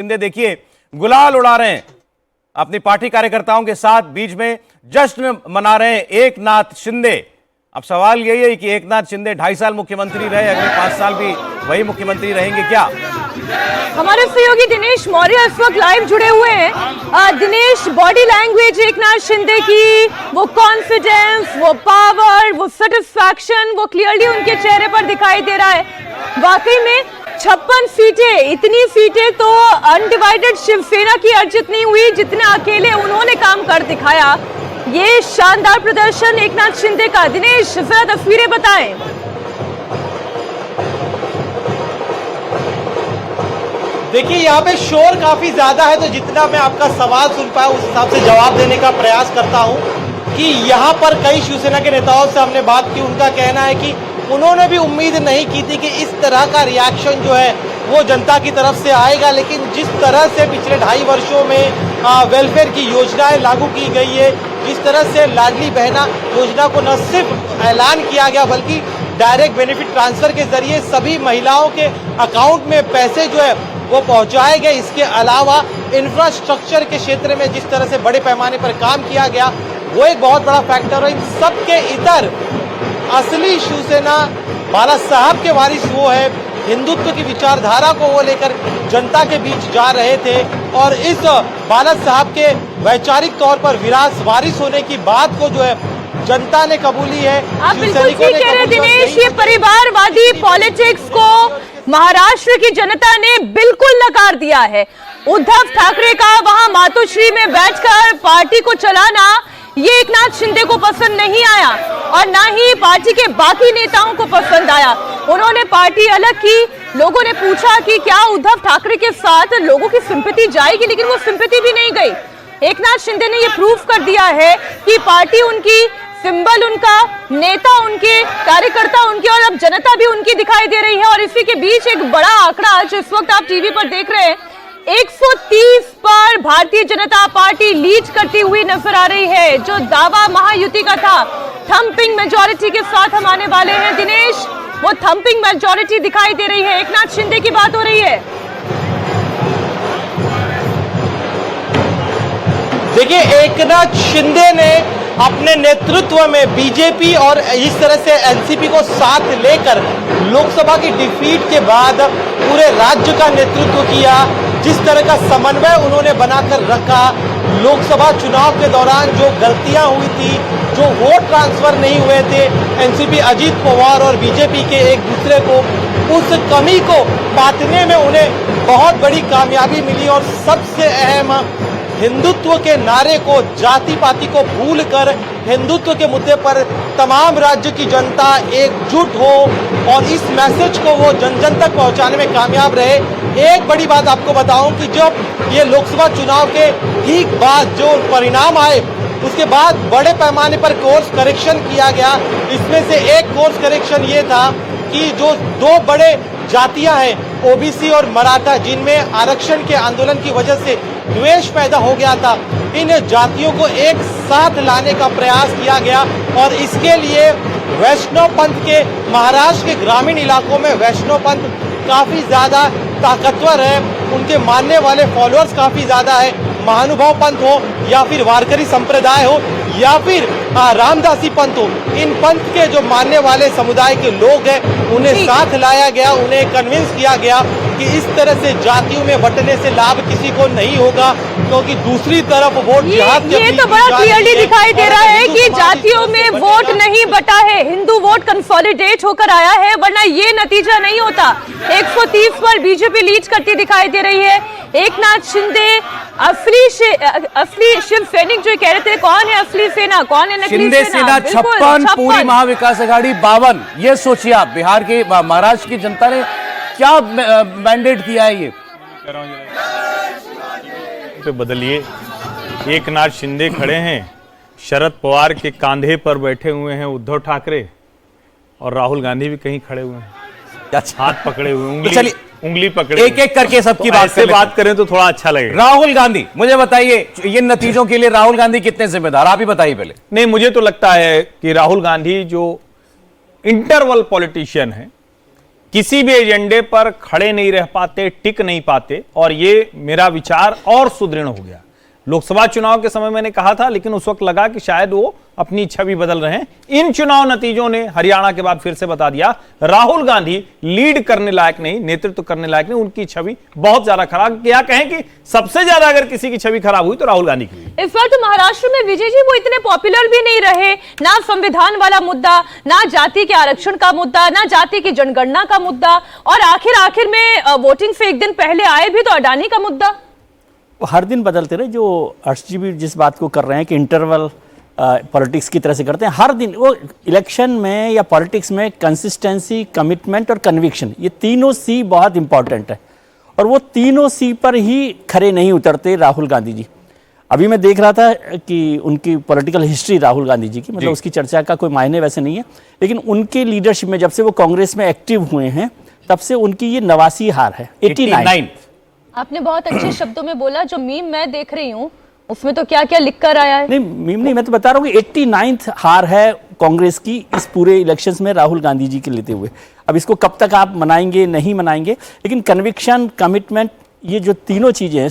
शिंदे देखिए गुलाल उड़ा रहे हैं अपनी पार्टी कार्यकर्ताओं के साथ, बीच में जश्न मना रहे हैं एक नाथ शिंदे। अब सवाल यही है कि एक नाथ शिंदे 2.5 साल मुख्यमंत्री रहे, अगले 5 साल भी वही मुख्यमंत्री रहेंगे क्या? हमारे सहयोगी दिनेश मौर्य इस वक्त लाइव जुड़े हुए हैं। दिनेश, बॉडी लैंग्वेज एक नाथ शिंदे की, वो कॉन्फिडेंस, वो पावर, वो सेटिस्फैक्शन, वो क्लियरली उनके चेहरे पर दिखाई दे रहा है। वाकई में 56 सीटें, इतनी सीटें तो अनडिवाइडेड शिवसेना की अर्जित नहीं हुई जितना अकेले उन्होंने काम कर दिखाया। ये शानदार प्रदर्शन एक नाथ शिंदे का। दिनेश, जरा तस्वीरें बताएं। देखिए यहाँ पे शोर काफी ज्यादा है, तो जितना मैं आपका सवाल सुन पाया उस हिसाब से जवाब देने का प्रयास करता हूँ कि यहाँ पर कई शिवसेना के नेताओं से हमने बात की। उनका कहना है कि उन्होंने भी उम्मीद नहीं की थी कि इस तरह का रिएक्शन जो है वो जनता की तरफ से आएगा, लेकिन जिस तरह से पिछले 2.5 वर्षों में वेलफेयर की योजनाएं लागू की गई है, जिस तरह से लाडली बहना योजना को न सिर्फ ऐलान किया गया बल्कि डायरेक्ट बेनिफिट ट्रांसफर के जरिए सभी महिलाओं के अकाउंट में पैसे जो है वो पहुंचाए गए। इसके अलावा इंफ्रास्ट्रक्चर के क्षेत्र में जिस तरह से बड़े पैमाने पर काम किया गया वो एक बहुत बड़ा फैक्टर है। इन सब के इतर असली शिवसेना बाला साहब के वारिस वो है, हिंदुत्व की विचारधारा को वो लेकर जनता के बीच जा रहे थे और इस बाला साहब के वैचारिक तौर पर वारिस होने की बात को जो है जनता ने कबूली है। आप बिल्कुल ठीक कह रहे दिनेश, ये परिवारवादी पॉलिटिक्स को महाराष्ट्र की जनता ने बिल्कुल नकार दिया है। उद्धव ठाकरे का वहां मातोश्री में बैठकर पार्टी को चलाना ये एक नाथ शिंदे को पसंद नहीं आया और ना ही पार्टी के बाकी नेताओं को पसंद आया। उन्होंने पार्टी अलग की। लोगों ने पूछा कि क्या उद्धव ठाकरे के साथ लोगों की सिंपैथी जाएगी, लेकिन वो सिंपैथी भी नहीं गई। एक नाथ शिंदे ने ये प्रूफ कर दिया है कि पार्टी उनकी, सिंबल उनका, नेता उनके, कार्यकर्ता उनके और अब जनता भी उनकी दिखाई दे रही है। और इसी के बीच एक बड़ा आंकड़ा जो इस वक्त आप टीवी पर देख रहे हैं, 130 पर भारतीय जनता पार्टी लीड करती हुई नजर आ रही है। जो दावा महायुति का था, थंपिंग मेजॉरिटी के साथ हम आने वाले हैं दिनेश, वो थंपिंग मेजॉरिटी दिखाई दे रही है। एक नाथ शिंदे की बात हो रही है। देखिए एक नाथ शिंदे ने अपने नेतृत्व में बीजेपी और इस तरह से एनसीपी को साथ लेकर लोकसभा की डिफीट के बाद पूरे राज्य का नेतृत्व किया। जिस तरह का समन्वय उन्होंने बनाकर रखा, लोकसभा चुनाव के दौरान जो गलतियां हुई थी, जो वोट ट्रांसफर नहीं हुए थे एनसीपी अजीत पवार और बीजेपी के एक दूसरे को, उस कमी को पाटने में उन्हें बहुत बड़ी कामयाबी मिली। और सबसे अहम, हिंदुत्व के नारे को, जाति पाति को भूलकर हिंदुत्व के मुद्दे पर तमाम राज्य की जनता एकजुट हो और इस मैसेज को वो जन जन तक पहुंचाने में कामयाब रहे। एक बड़ी बात आपको बताऊं कि जब ये लोकसभा चुनाव के ठीक बाद जो परिणाम आए उसके बाद बड़े पैमाने पर कोर्स करेक्शन किया गया। इसमें से एक कोर्स करेक्शन ये था कि जो 2 बड़े जातियां हैं ओबीसी और मराठा, जिनमें आरक्षण के आंदोलन की वजह से द्वेष पैदा हो गया था, इन जातियों को एक साथ लाने का प्रयास किया गया। और इसके लिए वैष्णव पंथ के, महाराष्ट्र के ग्रामीण इलाकों में वैष्णव पंथ काफी ज्यादा ताकतवर है, उनके मानने वाले फॉलोअर्स काफी ज्यादा है। महानुभाव पंथ हो या फिर वारकरी संप्रदाय हो या फिर रामदासी पंथ हो, इन पंथ के जो मानने वाले समुदाय के लोग हैं उन्हें साथ लाया गया, उन्हें कन्विंस किया गया कि इस तरह से जातियों में बंटने से लाभ किसी को नहीं होगा, क्योंकि दूसरी तरफ वोट जिहाद ये तो बड़ा क्लियरली दिखाई दे रहा है कि जातियों में वोट नहीं बटा है, हिंदू वोट कंसोलिडेट होकर आया है, वरना ये नतीजा नहीं होता। 130 पर बीजेपी लीड करती दिखाई दे रही है। एक नाथ शिंदे असली शिव सैनिक जो कह रहे थे, कौन है असली सेना, कौन है नकली शिंदे सेना 56, पूरी महाविकास आघाड़ी 52। ये सोचिए आप, बिहार के, महाराष्ट्र की जनता ने क्या मैंडेट किया है ये पे बदलिए। एक नाथ शिंदे खड़े हैं, शरद पवार के कंधे पर बैठे हुए हैं उद्धव ठाकरे और राहुल गांधी भी कहीं खड़े हुए हैं, हाथ पकड़े हुए, उंगली पकड़े, एक एक करके सबकी बात करें तो थोड़ा अच्छा लगेगा। राहुल गांधी, मुझे बताइए ये नतीजों के लिए राहुल गांधी कितने जिम्मेदार, आप ही बताइए पहले। नहीं, मुझे तो लगता है कि राहुल गांधी जो इंटरवल पॉलिटिशियन है, किसी भी एजेंडे पर खड़े नहीं रह पाते, टिक नहीं पाते, और ये मेरा विचार और सुदृढ़ हो गया। लोकसभा चुनाव के समय मैंने कहा था, लेकिन उस वक्त लगा कि शायद वो अपनी छवि बदल रहे हैं। इन चुनाव नतीजों ने हरियाणा के बाद फिर से बता दिया, राहुल गांधी लीड करने लायक नहीं, नेतृत्व करने लायक नहीं, उनकी छवि बहुत ज्यादा खराब। क्या कहें कि सबसे ज्यादा अगर किसी की छवि खराब हुई तो राहुल गांधी की हुई। इस बार तो महाराष्ट्र में विजय जी वो इतने पॉपुलर भी नहीं रहे, ना संविधान वाला मुद्दा, ना जाति के आरक्षण का मुद्दा, ना जाति की जनगणना का मुद्दा, और आखिर में वोटिंग से एक दिन पहले आए भी तो अडानी का मुद्दा। हर दिन बदलते रहे। जो अर्श जी भी जिस बात को कर रहे हैं कि इंटरवल पॉलिटिक्स की तरह से करते हैं, हर दिन वो इलेक्शन में या पॉलिटिक्स में कंसिस्टेंसी, कमिटमेंट और कन्विक्शन, ये तीनों सी बहुत इंपॉर्टेंट है, और वो तीनों सी पर ही खरे नहीं उतरते राहुल गांधी जी। अभी मैं देख रहा था कि उनकी पॉलिटिकल हिस्ट्री राहुल गांधी जी की, मतलब उसकी चर्चा का कोई मायने वैसे नहीं है, लेकिन उनके लीडरशिप में जब से वो कांग्रेस में एक्टिव हुए हैं तब से उनकी ये 89 हार है, 89। आपने बहुत अच्छे शब्दों में बोला, जो मीम मैं देख रही हूँ उसमें तो क्या क्या लिख कर आया है। नहीं मीम नहीं, मैं तो बता रहा हूँ कि 89th हार है कांग्रेस की इस पूरे इलेक्शंस में राहुल गांधी जी के लेते हुए। अब इसको कब तक आप मनाएंगे नहीं मनाएंगे, लेकिन कन्विक्शन, कमिटमेंट, ये जो तीनों चीजें हैं,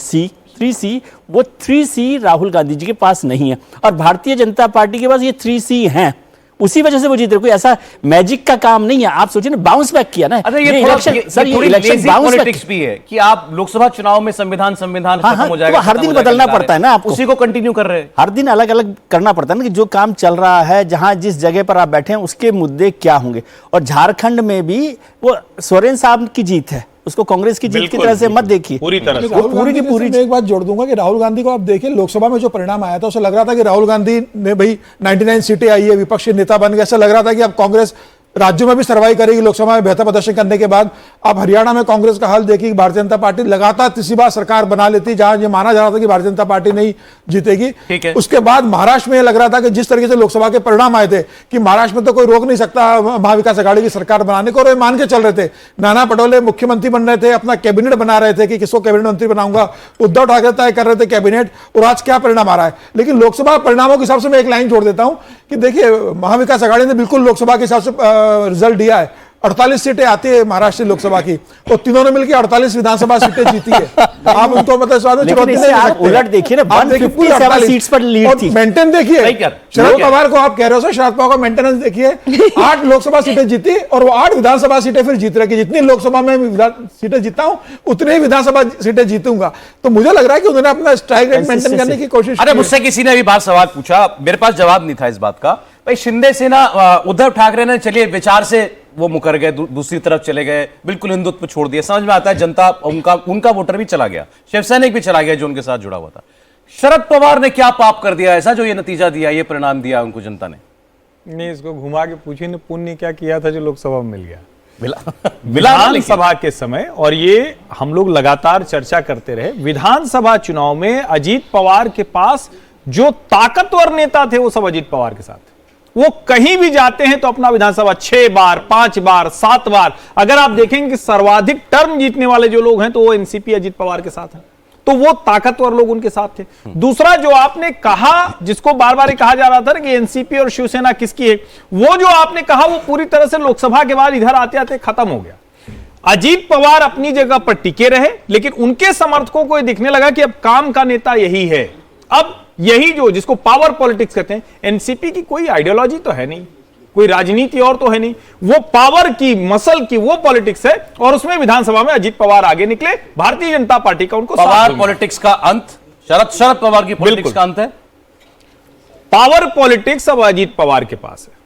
थ्री सी, वो 3C राहुल गांधी जी के पास नहीं है, और भारतीय जनता पार्टी के पास ये 3C हैं। उसी वजह से वो जीते। कोई ऐसा मैजिक का काम नहीं है। आप सोचिए ना, बाउंस बैक किया ना। अरे ये इलेक्शन, सर ये इलेक्शन बाउंस पॉलिटिक्स भी है कि आप लोकसभा चुनाव में संविधान खत्म हो जाएगा, तो हर दिन बदलना पड़ता है ना आपको, उसी को कंटिन्यू कर रहे हैं। हर दिन अलग अलग करना पड़ता है ना, कि जो काम चल रहा है, जहां जिस जगह पर आप बैठे हैं उसके मुद्दे क्या होंगे। और झारखंड में भी वो सोरेन साहब की जीत है, उसको कांग्रेस की जीत की तरह से मत देखिए पूरी तरह से। पूरी की पूरी। मैं एक बात जोड़ दूंगा कि राहुल गांधी को आप देखिए, लोकसभा में जो परिणाम आया था उसे लग रहा था कि राहुल गांधी ने भाई 99 सीटें आई है, विपक्षी नेता बन गए, ऐसा लग रहा था कि अब कांग्रेस राज्यों में भी सर्वाइव करेगी लोकसभा में बेहतर प्रदर्शन करने के बाद। अब हरियाणा में कांग्रेस का हाल देखिए, भारतीय जनता पार्टी लगातार तीसरी बार सरकार बना लेती, जहां ये माना जा रहा था कि भारतीय जनता पार्टी नहीं जीतेगी। उसके बाद महाराष्ट्र में यह लग रहा था कि जिस तरीके से लोकसभा के परिणाम आए थे कि महाराष्ट्र में तो कोई रोक नहीं सकता महाविकास आघाड़ी की सरकार बनाने को, और मान के चल रहे थे। नाना पटोले मुख्यमंत्री बन रहे थे, अपना कैबिनेट बना रहे थे कि किसको कैबिनेट मंत्री बनाऊंगा, उद्धव ठाकरे तय कर रहे थे कैबिनेट, और आज क्या परिणाम आ रहा है। लेकिन लोकसभा परिणामों के हिसाब से मैं एक लाइन जोड़ देता हूं कि देखिए, महाविकास आघाड़ी ने बिल्कुल लोकसभा के हिसाब से रिजल्ट दिया है। 48 सीटें आती है महाराष्ट्र लोकसभा की, तो तीनों ने मिलकर 48 विधानसभा सीटें जीती है। आप उनको मतलब उलट देखिए ना, 157 सीट्स पर लीड थी। मेंटेन देखिए, शरद पवार को आप कह रहे हो, शरद पवार का मेंटेनेंस देखिए। 8 लोकसभा सीटें जीती और वो 8 विधानसभा सीटें फिर जीत रहे। जितनी लोकसभा में सीटें जीता हूं उतनी ही विधानसभा सीटें जीतूंगा। तो मुझे लग रहा है कि उन्होंने अपना स्ट्राइक रेट मेंटेन करने की कोशिश। अरे मुझसे किसी ने भी बात सवाल पूछा, मेरे पास जवाब नहीं था इस बात का। भाई शिंदे से ना उद्धव ठाकरे ने चलिए विचार से वो मुकर गए, दूसरी तरफ चले गए, बिल्कुल हिंदुत्व छोड़ दिया। समझ में आता है, जनता उनका वोटर भी चला गया, शिवसैनिक भी चला गया जो उनके साथ जुड़ा हुआ था। शरद पवार ने क्या पाप कर दिया ऐसा जो ये नतीजा दिया, ये परिणाम दिया उनको जनता ने? नहीं, इसको घुमा के पूछिए ना, पुण्य क्या किया था जो लोकसभा में मिल गया मिला विधानसभा के समय। और ये हम लोग लगातार चर्चा करते रहे, विधानसभा चुनाव में अजीत पवार के पास जो ताकतवर नेता थे वो सब अजीत पवार के साथ। वो कहीं भी जाते हैं तो अपना विधानसभा 6 बार, 5 बार, 7 बार, अगर आप देखेंगे कि सर्वाधिक टर्म जीतने वाले जो लोग हैं तो वो एनसीपी अजीत पवार के साथ हैं। तो वो ताकतवर लोग उनके साथ थे। दूसरा जो आपने कहा, जिसको बार बार कहा जा रहा था कि एनसीपी और शिवसेना किसकी है, वो जो आपने कहा वो पूरी तरह से लोकसभा के बाद इधर आते आते खत्म हो गया। अजीत पवार अपनी जगह पर टिके रहे, लेकिन उनके समर्थकों को दिखने लगा कि अब काम का नेता यही है। अब यही जो जिसको पावर पॉलिटिक्स कहते हैं, एनसीपी की कोई आइडियोलॉजी तो है नहीं, कोई राजनीति और तो है नहीं, वो पावर की, मसल की वो पॉलिटिक्स है। और उसमें विधानसभा में अजीत पवार आगे निकले, भारतीय जनता पार्टी का उनको पवार पॉलिटिक्स का अंत, शरद पवार की पॉलिटिक्स का अंत है। पावर पॉलिटिक्स अब अजीत पवार के पास है।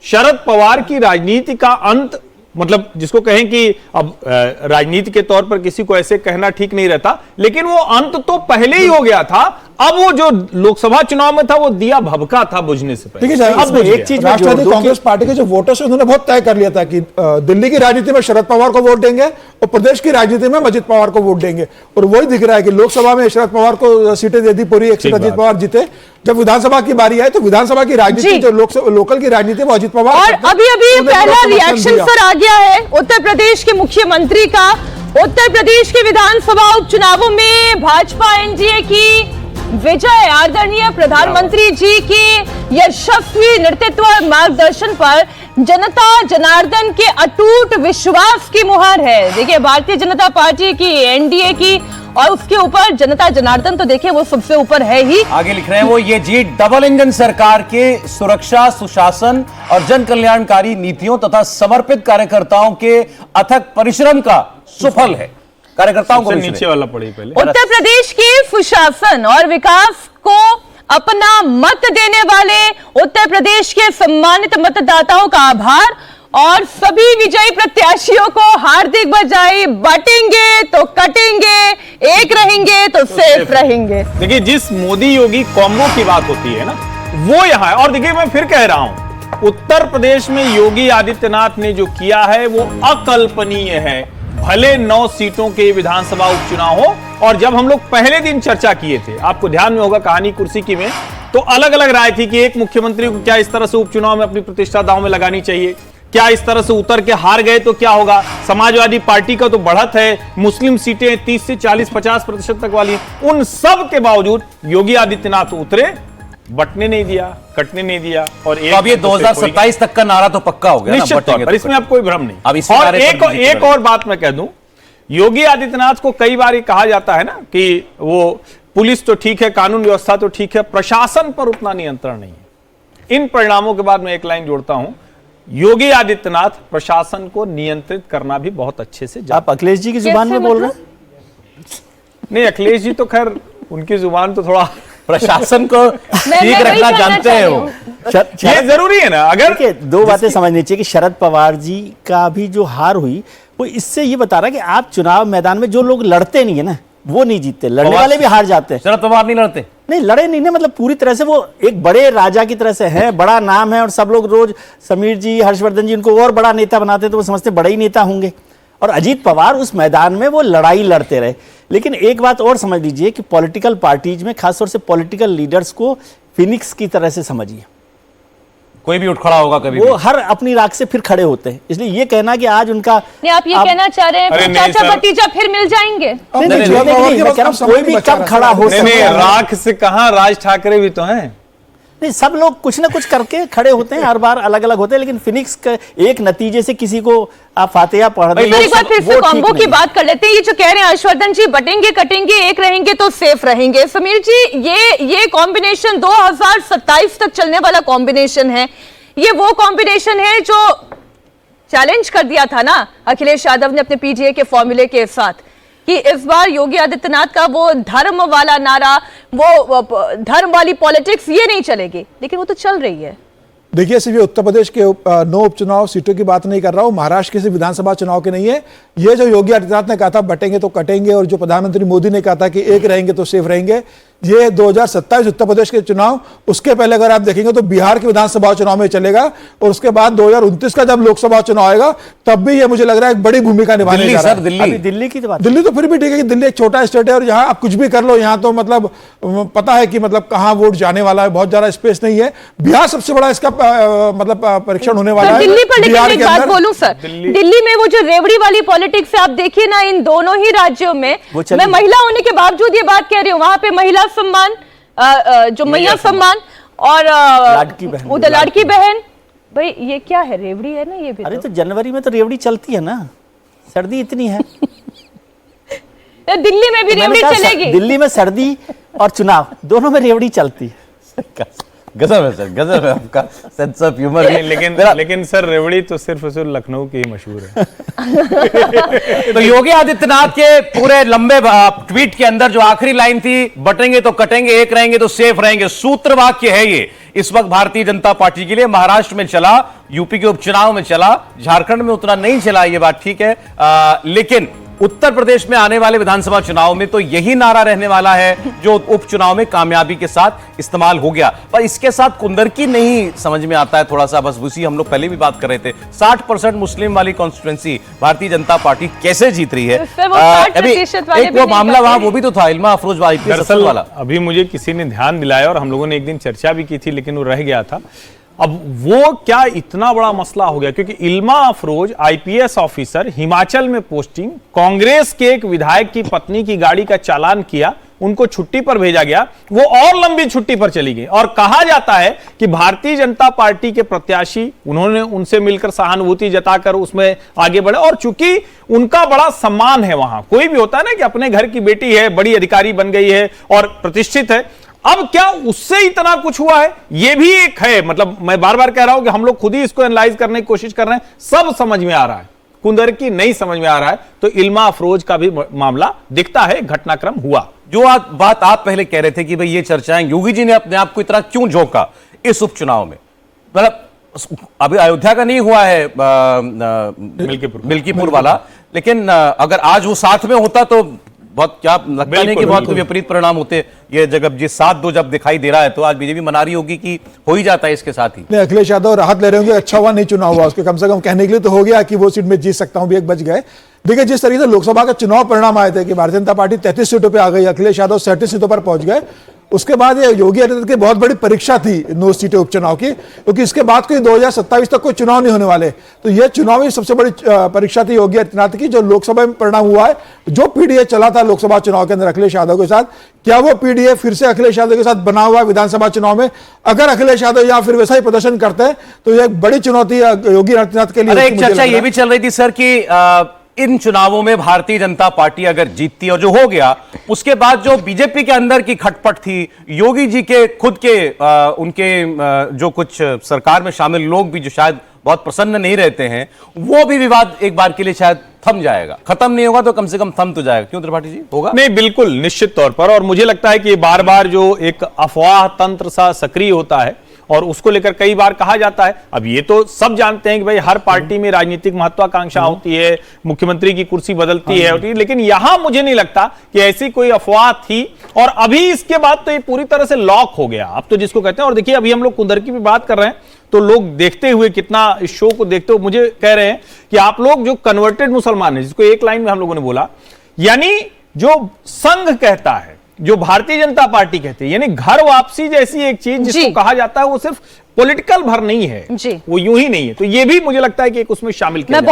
शरद पवार की राजनीति का अंत, मतलब जिसको कहें कि अब राजनीति के तौर पर किसी को ऐसे कहना ठीक नहीं रहता, लेकिन वो अंत तो पहले ही हो गया था। अब वो जो लोकसभा चुनाव में था वो दिया भभका था बुझने से पहले। अब एक चीज राष्ट्रवादी कांग्रेस पार्टी के जो वोटर्स हैं उन्होंने बहुत तय कर लिया था कि दिल्ली की राजनीति में शरद पवार को वोट देंगे और प्रदेश की राजनीति में अजित पवार को वोट देंगे। और वही दिख रहा है कि लोकसभा में शरद पवार को सीटें दे दी पूरी, 1 सीट अजित पवार जीते। जब विधानसभा की बारी आई तो विधानसभा की राजनीति जो लोकल की राजनीति वो अजित पवार। और अभी पहला रिएक्शन सर आ गया है उत्तर प्रदेश के मुख्यमंत्री का। उत्तर प्रदेश के विधानसभा उपचुनावों में भाजपा एनडीए की विजय आदरणीय प्रधानमंत्री जी की यशस्वी नेतृत्व और मार्गदर्शन पर जनता जनार्दन के अटूट विश्वास की मुहर है। देखिए भारतीय जनता पार्टी की, एनडीए की, और उसके ऊपर जनता जनार्दन तो देखिए वो सबसे ऊपर है ही। आगे लिख रहे हैं वो, ये जीत डबल इंजन सरकार के सुरक्षा, सुशासन और जन कल्याणकारी नीतियों तथा समर्पित कार्यकर्ताओं के अथक परिश्रम का सुफल है। कार्यकर्ताओं को नीचे वाला पढ़ी पहले। उत्तर प्रदेश के सुशासन और विकास को अपना मत देने वाले उत्तर प्रदेश के सम्मानित मतदाताओं का आभार और सभी विजयी प्रत्याशियों को हार्दिक बधाई। बांटेंगे तो कटेंगे, एक रहेंगे तो सेफ रहेंगे। देखिए जिस मोदी योगी कॉम्बो की बात होती है ना, वो यहाँ है। और देखिए मैं फिर कह रहा हूं, उत्तर प्रदेश में योगी आदित्यनाथ ने जो किया है वो अकल्पनीय है। भले 9 सीटों के विधानसभा उपचुनाव हो, और जब हम लोग पहले दिन चर्चा किए थे, आपको ध्यान में होगा कहानी कुर्सी की में, तो अलग अलग राय थी कि एक मुख्यमंत्री को क्या इस तरह से उपचुनाव में अपनी प्रतिष्ठा दांव में लगानी चाहिए, क्या इस तरह से उतर के हार गए तो क्या होगा। समाजवादी पार्टी का तो बढ़त है, मुस्लिम सीटें 30 से 40-50% तक वाली। उन सब के बावजूद योगी आदित्यनाथ उतरे, बटने नहीं दिया, कटने नहीं दिया, और तो अब ये 2027 तक का नारा तो पक्का हो गया ना, निश्चित तौर पर, इसमें अब कोई भ्रम नहीं। अब और एक और बात मैं कह दूं, योगी आदित्यनाथ को कई बार कहा जाता है ना कि वो पुलिस तो ठीक है, कानून व्यवस्था तो ठीक है, प्रशासन पर उतना नियंत्रण नहीं है। इन परिणामों के बाद मैं एक लाइन जोड़ता हूं, योगी आदित्यनाथ प्रशासन को नियंत्रित करना भी बहुत अच्छे से आप अखिलेश जी की जुबान में बोल रहे हैं? नहीं, अखिलेश जी तो खैर उनकी जुबान तो थोड़ा प्रशासन को ठीक रखना जानते हैं वो। ये जरूरी है ना। अगर देखिए दो बातें समझनी चाहिए कि शरद पवार जी का भी जो हार हुई वो इससे ये बता रहा है कि आप चुनाव मैदान में जो लोग लड़ते नहीं है ना, वो नहीं जीतते, लड़ने वाले भी हार जाते हैं। शरद पवार नहीं लड़ते, नहीं लड़े नहीं ना, मतलब पूरी तरह से वो एक बड़े राजा की तरह से हैं, बड़ा नाम है, और सब लोग रोज समीर जी, हर्षवर्धन जी उनको और बड़ा नेता बनाते तो वो समझते बड़े ही नेता होंगे। और अजीत पवार उस मैदान में वो लड़ाई लड़ते रहे। लेकिन एक बात और समझ लीजिए कि पॉलिटिकल पार्टीज में खासतौर से पॉलिटिकल लीडर्स को फिनिक्स की तरह से समझिए, कोई भी उठ खड़ा होगा कभी वो भी। हर अपनी राख से फिर खड़े होते हैं। इसलिए ये कहना कि आज उनका आप ये कहना चाह रहे हैं अरे कि नहीं चाचा सर। भतीजा फिर मिल जाएंगे? नहीं, नहीं, नहीं, नहीं, मैं कह रहा हूं, कोई भी कब खड़ा हो नहीं, सकता है। राख से कहां, राज ठाकरे भी तो हैं। नहीं, सब लोग कुछ ना कुछ करके खड़े होते हैं, हर बार अलग अलग होते हैं, लेकिन फिनिक्स का एक नतीजे से किसी को आप फातिहा पढ़ दें। एक बार फिर से कॉम्बो की बात कर लेते हैं। ये जो कह रहे हैं हर्षवर्धन जी, बटेंगे कटेंगे, एक रहेंगे तो सेफ रहेंगे। समीर जी, ये कॉम्बिनेशन 2027 तक चलने वाला कॉम्बिनेशन है। ये वो कॉम्बिनेशन है जो चैलेंज कर दिया था ना अखिलेश यादव ने अपने पीजीए के फॉर्मूले के साथ, कि इस बार योगी आदित्यनाथ का वो धर्म वाला नारा, वो धर्म वाली पॉलिटिक्स ये नहीं चलेगी, लेकिन वो तो चल रही है। देखिए, सिर्फ ये उत्तर प्रदेश के 9 उपचुनाव सीटों की बात नहीं कर रहा हूं, महाराष्ट्र के सिर्फ विधानसभा चुनाव के नहीं है। ये जो योगी आदित्यनाथ ने कहा था बटेंगे तो कटेंगे, और जो प्रधानमंत्री मोदी ने कहा था कि एक रहेंगे तो सेफ रहेंगे, ये 2027 उत्तर प्रदेश के चुनाव, उसके पहले अगर आप देखेंगे तो बिहार के विधानसभा चुनाव में चलेगा, और उसके बाद 2029 का जब लोकसभा चुनाव आएगा तब भी ये मुझे लग रहा है एक बड़ी भूमिका निभाने जा रहा है। दिल्ली की तो बात, दिल्ली तो फिर भी ठीक है कि दिल्ली एक छोटा स्टेट है, और यहाँ आप कुछ भी कर लो, यहाँ तो मतलब पता है कि मतलब कहाँ वोट जाने वाला है, बहुत ज्यादा स्पेस नहीं है। बिहार सबसे बड़ा इसका मतलब परीक्षण होने वाला है। दिल्ली पर लेकिन एक बात बोलूं सर, दिल्ली में वो जो रेवड़ी वाली पॉलिटिक्स है, आप देखिए ना इन दोनों ही राज्यों में, मैं महिला होने के बावजूद ये बात कह रही हूँ, वहां पे महिला सम्मान, जो मैया सम्मान, और उधर लाड़की बहन, भाई ये क्या है, रेवड़ी है ना ये भी। अरे तो जनवरी में तो रेवड़ी चलती है ना, सर्दी इतनी है। तो दिल्ली में भी रेवड़ी चलेगी। दिल्ली में सर्दी और चुनाव दोनों में रेवड़ी चलती है। गजब है सर, गजब है आपका सेंस ऑफ ह्यूमर। लेकिन सर रेवड़ी तो सिर्फ लखनऊ की ही मशहूर है। तो योगी आदित्यनाथ के पूरे लंबे ट्वीट के अंदर जो आखिरी लाइन थी, बटेंगे तो कटेंगे, एक रहेंगे तो सेफ रहेंगे, सूत्र वाक्य है ये। इस वक्त भारतीय जनता पार्टी के लिए महाराष्ट्र में चला, यूपी के उपचुनाव में चला, झारखंड में उतना नहीं चला, ये बात ठीक है, लेकिन उत्तर प्रदेश में आने वाले विधानसभा चुनाव में तो यही नारा रहने वाला है जो उपचुनाव में कामयाबी के साथ इस्तेमाल हो गया। पर इसके साथ कुंदरकी नहीं समझ में आता है थोड़ा सा, बस उसी हम लोग पहले भी बात कर रहे थे, 60% मुस्लिम वाली कॉन्स्टिट्यूएंसी भारतीय जनता पार्टी कैसे जीत रही है। अभी एक वो मामला वहां वो भी तो था, इल्मा अफरोज दरअसल वाला, अभी मुझे किसी ने ध्यान दिलाया और हम लोगों ने एक दिन चर्चा भी की थी, लेकिन वो रह गया था। अब वो क्या इतना बड़ा मसला हो गया, क्योंकि इल्मा अफरोज आईपीएस ऑफिसर, हिमाचल में पोस्टिंग, कांग्रेस के एक विधायक की पत्नी की गाड़ी का चालान किया, उनको छुट्टी पर भेजा गया, वो और लंबी छुट्टी पर चली गई। और कहा जाता है कि भारतीय जनता पार्टी के प्रत्याशी उन्होंने उनसे मिलकर सहानुभूति जताकर उसमें आगे बढ़े, और चूंकि उनका बड़ा सम्मान है, वहां कोई भी होता है ना कि अपने घर की बेटी है, बड़ी अधिकारी बन गई है और प्रतिष्ठित है, अब क्या उससे इतना कुछ हुआ है? यह भी एक है, मतलब मैं बार बार कह रहा हूं कि हम लोग खुद ही इसको एनालाइज करने की कोशिश कर रहे हैं, सब समझ में आ रहा है, कुंदरकी नहीं समझ में आ रहा है। तो इल्मा अफरोज का भी मामला दिखता है, घटनाक्रम हुआ। जो बात आप पहले कह रहे थे कि भाई ये चर्चाएं, योगी जी ने अपने आप को इतना क्यों झोंका इस उपचुनाव में? मतलब अभी अयोध्या का नहीं हुआ है, मिल्कीपुर वाला, लेकिन अगर आज वो साथ में होता तो बहुत, क्या लगता नहीं कि बहुत विपरीत परिणाम होते? ये जगह जिस 7-2 जब दिखाई दे रहा है तो आज बीजेपी मना रही होगी कि हो ही जाता है इसके साथ ही। अखिलेश यादव राहत ले रहे होंगे, अच्छा हुआ नहीं चुनाव हुआ, उसके कम से कम कहने के लिए तो हो गया कि वो सीट में जीत सकता हूं, भी एक बच गए। देखिए जिस तरीके से लोकसभा का चुनाव परिणाम आए थे कि भारतीय जनता पार्टी 33 सीटों पर आ गई, अखिलेश यादव 37 सीटों पर पहुंच गए, उसके बाद ये योगी आदित्यनाथ की बहुत बड़ी परीक्षा थी 9 सीटें उपचुनाव की, क्योंकि इसके बाद कोई 2027 तक कोई चुनाव नहीं होने वाले। तो यह चुनाव ही सबसे बड़ी परीक्षा थी योगी आदित्यनाथ की। जो लोकसभा में परिणाम हुआ है, जो पीडीए चला था लोकसभा चुनाव के अंदर अखिलेश यादव के साथ, क्या वो पीडीए फिर से अखिलेश यादव के साथ बना हुआ विधानसभा चुनाव में? अगर अखिलेश यादव या फिर वैसा ही प्रदर्शन करते हैं तो यह एक बड़ी चुनौती है योगी आदित्यनाथ के लिए। एक चर्चा ये भी चल रही थी सर कि इन चुनावों में भारतीय जनता पार्टी अगर जीतती और जो हो गया, उसके बाद जो बीजेपी के अंदर की खटपट थी, योगी जी के खुद के उनके जो कुछ सरकार में शामिल लोग भी जो शायद बहुत प्रसन्न नहीं रहते हैं, वो भी विवाद एक बार के लिए शायद थम जाएगा। खत्म नहीं होगा तो कम से कम थम तो जाएगा। क्यों त्रिपाठी जी, होगा? नहीं, बिल्कुल निश्चित तौर पर। और मुझे लगता है कि बार बार जो एक अफवाह तंत्र सा सक्रिय होता है और उसको लेकर कई बार कहा जाता है, अब ये तो सब जानते हैं कि भाई हर पार्टी में राजनीतिक महत्वाकांक्षा होती है, मुख्यमंत्री की कुर्सी बदलती है, लेकिन यहां मुझे नहीं लगता कि ऐसी कोई अफवाह थी। और अभी इसके बाद तो ये पूरी तरह से लॉक हो गया, अब तो जिसको कहते हैं। और देखिए अभी हम लोग कुंदरकी की बात कर रहे हैं तो लोग देखते हुए, कितना इस शो को देखते हुए मुझे कह रहे हैं कि आप लोग जो कन्वर्टेड मुसलमान है, जिसको एक लाइन में हम लोगों ने बोला, यानी जो संघ कहता है, जो भारतीय जनता पार्टी कहती है, यानी घर वापसी जैसी एक चीज जिसको कहा जाता है, वो सिर्फ पॉलिटिकल भर नहीं है, वो यूं ही नहीं है। तो ये भी मुझे लगता है कि एक उसमें शामिल किया